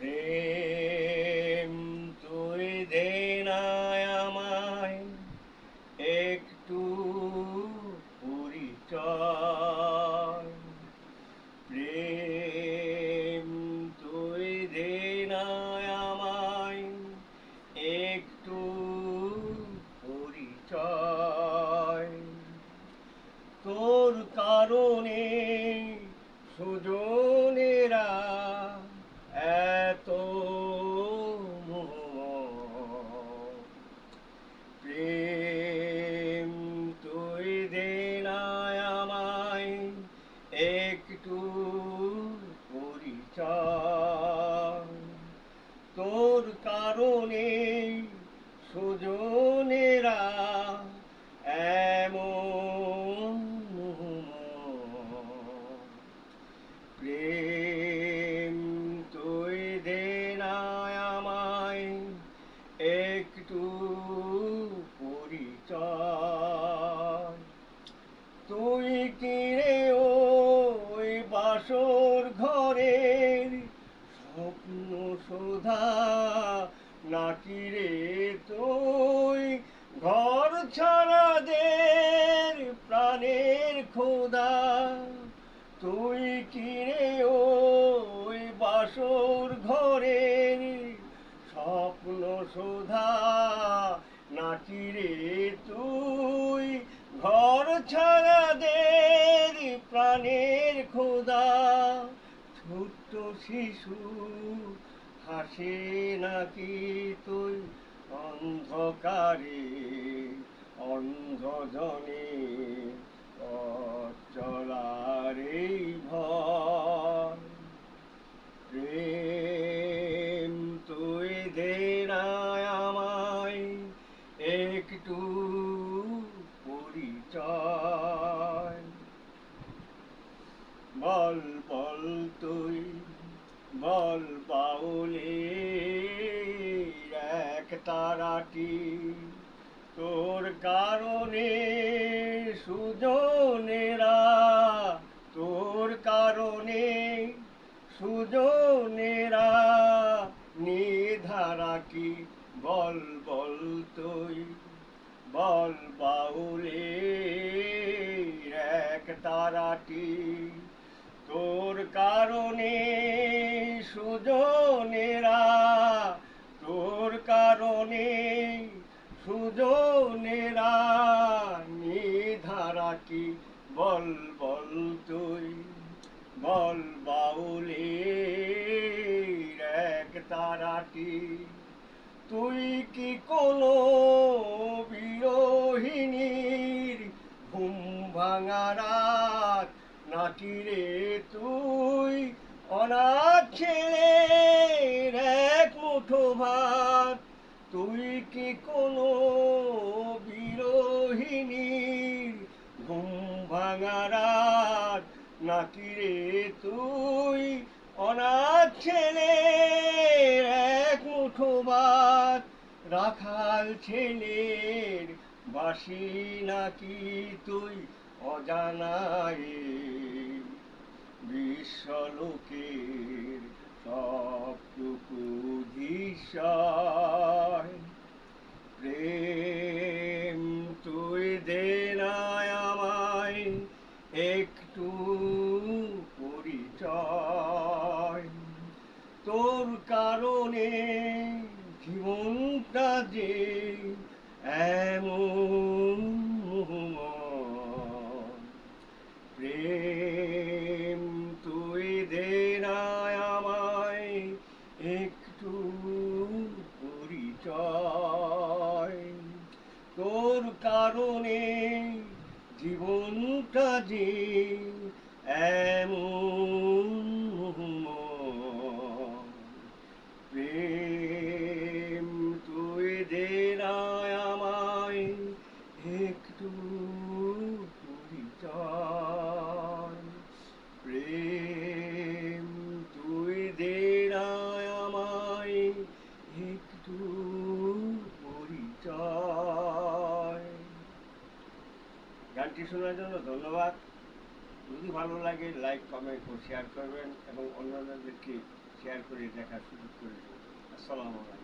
প্রেম তুই দে না আমায় একটু পরিচয়। প্রেম তুই দে না আমায় একটু পরিচয়। তোর কারণে সুজনেরা এত মোহ। প্রেম তুই দে না আমায় একটু পরিচয়। তোর কারণে সুজনেরা এমন প্রেম তুই দে না আমায় একটু পরিচয়। তুই কিরে ওই বাসর ঘরের স্বপ্ন সুধা নাকি রে তুই ঘর ছাড়াদের প্রাণের খোদা। তুই কিরে ওই বাসর ঘরের স্বপ্ন সুধা নাকি রে তুই ঘর ছাড়াদের প্রাণের খোদা। ছোট্ট শিশু হাসে নাকি তুই অন্ধকারে অন্ধজনে পথ চলার এই ভয়। প্রেম তুই দে না আমায় একটু পরিচয়। বল বল তুই বল বাউলের এক তারাটি তোর কারণে সুজনেরা, তোর কারণে সুজনেরা নিধারা কি। বল বল তুই বল বাউলের এক তারাটি তোর কারণে সুজনেরা, তোর কারণে সুজনেরা নিধারা কি। বল বল তুই বল বাউলের এক তারাটি তুই কি কোনো বিরোহিনীর ঘুম ভাঙা রাত নাকি রে তুই অনাথ ছেলের এক মুঠো ভাত। তুই কি কোনো বিরোহিনীর ঘুম ভাঙা রাত নাকি রে তুই অনাথ ছেলের এক মুঠো ভাত। রাখাল ছেলের বাসি নাকি তুই অজানায় বিশ্বলোকের সবটুকু ধিসায়। প্রেম তুই দে না আমায় একটু পরিচয়। তোর কারণে জীবনটা যে এমন মোহময়। প্রেম তুই দে না আমায় একটু পরিচয়। তোর কারণে জীবনটা যে এমন মোহময়। প্রেম তুই দে না আমায় একটু পরিচয়। প্রেম তুই দে না আমায় একটু পরিচয়। গানটি শোনার জন্য ধন্যবাদ। যদি ভালো লাগে লাইক কমেন্ট ও শেয়ার করবেন এবং অন্যান্যদেরকে শেয়ার করে দেখার সুযোগ করে দেবো। আসসালামু আলাইকুম।